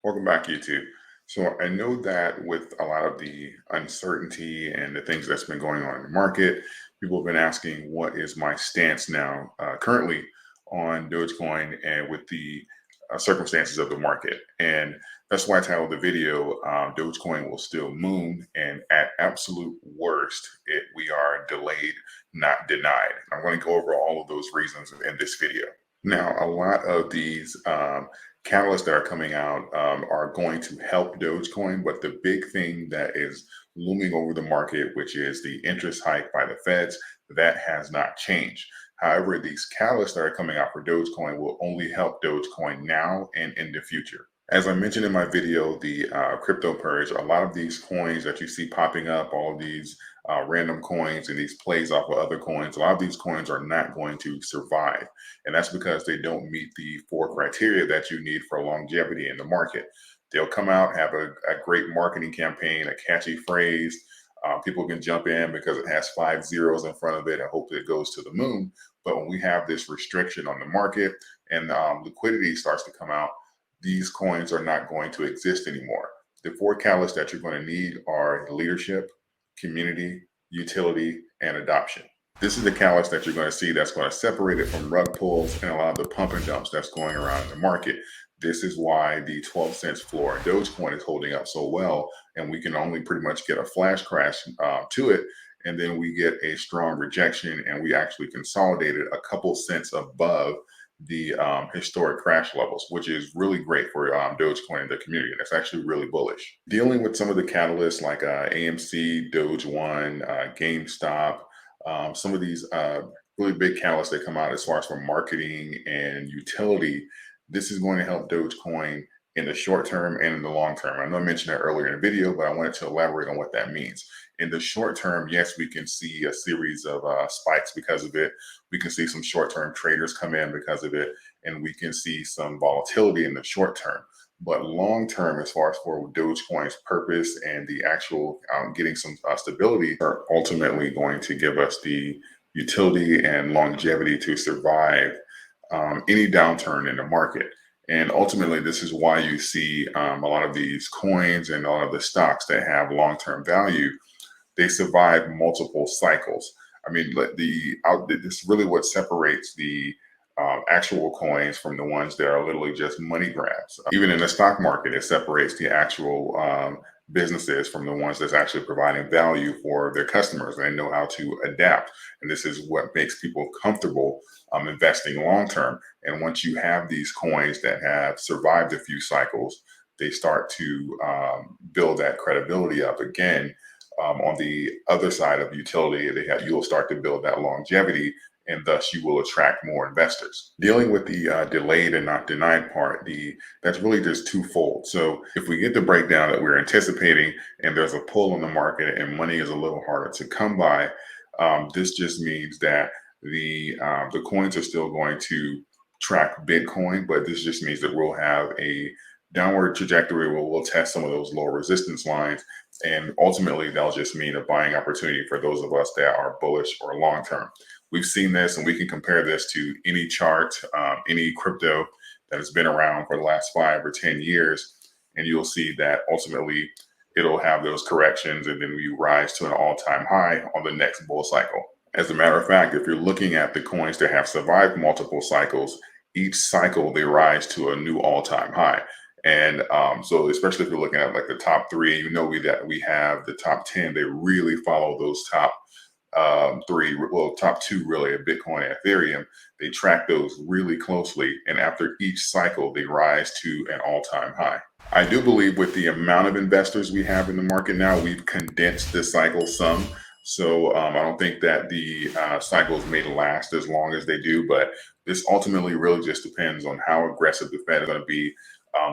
Welcome back, YouTube. So I know that with a lot of the uncertainty and the things that's been going on in the market, people have been asking, what is my stance now, currently on Dogecoin and with the circumstances of the market? And that's why I titled the video, Dogecoin will still moon, and at absolute worst, we are delayed, not denied. I'm going to go over all of those reasons in this video. Now, a lot of these catalysts that are coming out are going to help Dogecoin, but the big thing that is looming over the market, which is the interest hike by the Feds, that has not changed. However, these catalysts that are coming out for Dogecoin will only help Dogecoin now and in the future. As I mentioned in my video, the crypto purge, a lot of these coins that you see popping up, all of these random coins and these plays off of other coins, a lot of these coins are not going to survive. And that's because they don't meet the four criteria that you need for longevity in the market. They'll come out, have a great marketing campaign, a catchy phrase. People can jump in because it has 5 zeros in front of it and hope that it goes to the moon. But when we have this restriction on the market and liquidity starts to come out, these coins are not going to exist anymore. The four catalysts that you're going to need are leadership, community, utility, and adoption. This is the catalyst that you're going to see that's going to separate it from rug pulls and a lot of the pump and dumps that's going around in the market. This is why the 12 cents floor in Dogecoin is holding up so well, and we can only pretty much get a flash crash to it, and then we get a strong rejection, and we actually consolidated a couple cents above the historic crash levels, which is really great for Dogecoin and the community. That's actually really bullish. Dealing with some of the catalysts like AMC, Doge One, GameStop, some of these really big catalysts that come out as far as from marketing and utility, this is going to help Dogecoin in the short term and in the long term. I know I mentioned that earlier in the video, but I wanted to elaborate on what that means. In the short term, yes, we can see a series of spikes because of it. We can see some short-term traders come in because of it, and we can see some volatility in the short term. But long term, as far as for Dogecoin's purpose and the actual getting some stability, are ultimately going to give us the utility and longevity to survive any downturn in the market. And ultimately, this is why you see a lot of these coins and a lot of the stocks that have long-term value, they survive multiple cycles. I mean, this is really what separates the actual coins from the ones that are literally just money grabs. Even in the stock market, it separates the actual businesses from the ones that's actually providing value for their customers, and they know how to adapt. And this is what makes people comfortable investing long term. And once you have these coins that have survived a few cycles, they start to build that credibility up again. On the other side of utility, you'll start to build that longevity, and thus you will attract more investors. Dealing with the delayed and not denied part, that's really just twofold. So if we get the breakdown that we're anticipating and there's a pull on the market and money is a little harder to come by, this just means that the coins are still going to track Bitcoin, but this just means that we'll have a downward trajectory where we'll test some of those lower resistance lines. And ultimately, that'll just mean a buying opportunity for those of us that are bullish or long term. We've seen this, and we can compare this to any chart, any crypto that has been around for the last 5 or 10 years. And you'll see that ultimately it'll have those corrections, and then we rise to an all-time high on the next bull cycle. As a matter of fact, if you're looking at the coins that have survived multiple cycles, each cycle they rise to a new all-time high. And so especially if you're looking at like the top 3, you know that we have the top 10, they really follow those top 3, well, top 2 really, of Bitcoin and Ethereum. They track those really closely. And after each cycle, they rise to an all-time high. I do believe with the amount of investors we have in the market now, we've condensed the cycle some. So I don't think that the cycles may last as long as they do, but this ultimately really just depends on how aggressive the Fed is going to be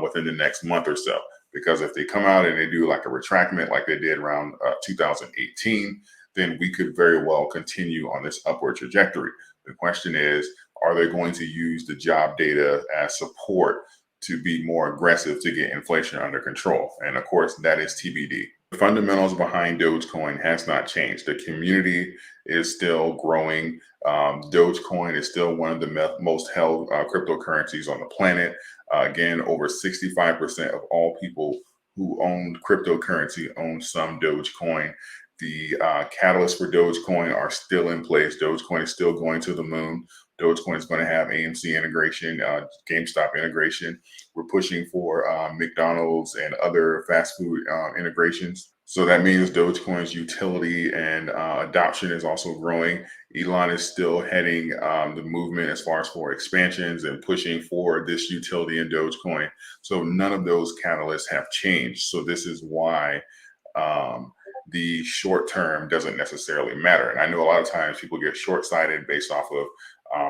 within the next month or so. Because if they come out and they do like a retractment like they did around 2018, then we could very well continue on this upward trajectory. The question is, are they going to use the job data as support to be more aggressive to get inflation under control? And of course, that is TBD. The fundamentals behind Dogecoin has not changed. The community is still growing. Dogecoin is still one of the most held cryptocurrencies on the planet. Again, over 65% of all people who own cryptocurrency own some Dogecoin. The catalysts for Dogecoin are still in place. Dogecoin is still going to the moon. Dogecoin is going to have AMC integration, GameStop integration. We're pushing for McDonald's and other fast food integrations. So that means Dogecoin's utility and adoption is also growing. Elon is still heading the movement as far as for expansions and pushing for this utility in Dogecoin. So none of those catalysts have changed. So this is why the short term doesn't necessarily matter. And I know a lot of times people get short sighted based off of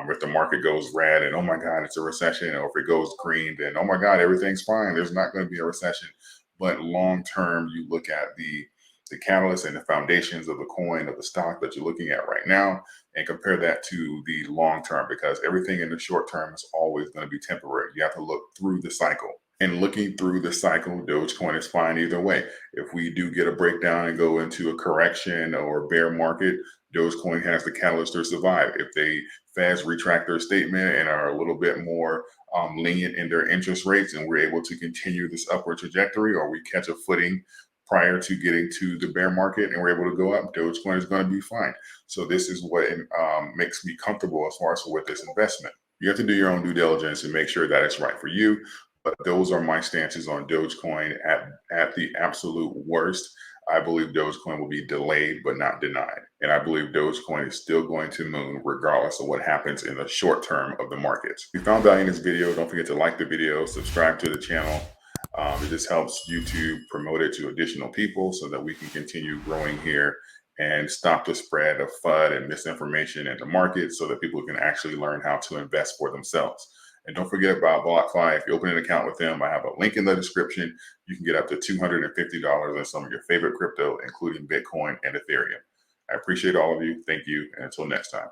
if the market goes red and oh my God, it's a recession, or if it goes green, then oh my God, everything's fine. There's not going to be a recession. But long term, you look at the catalyst and the foundations of the coin, of the stock that you're looking at right now, and compare that to the long term, because everything in the short term is always going to be temporary. You have to look through the cycle. And looking through the cycle, Dogecoin is fine either way. If we do get a breakdown and go into a correction or bear market, Dogecoin has the catalyst to survive. If they Feds retract their statement and are a little bit more lenient in their interest rates, and we're able to continue this upward trajectory, or we catch a footing prior to getting to the bear market and we're able to go up, Dogecoin is going to be fine. So this is what makes me comfortable as far as with this investment. You have to do your own due diligence and make sure that it's right for you. But those are my stances on Dogecoin. At the absolute worst, I believe Dogecoin will be delayed but not denied. And I believe Dogecoin is still going to moon regardless of what happens in the short term of the markets. If you found value in this video, don't forget to like the video, subscribe to the channel. It just helps YouTube promote it to additional people so that we can continue growing here and stop the spread of FUD and misinformation in the market so that people can actually learn how to invest for themselves. And don't forget about BlockFi. If you open an account with them, I have a link in the description. You can get up to $250 in some of your favorite crypto, including Bitcoin and Ethereum. I appreciate all of you. Thank you. And until next time.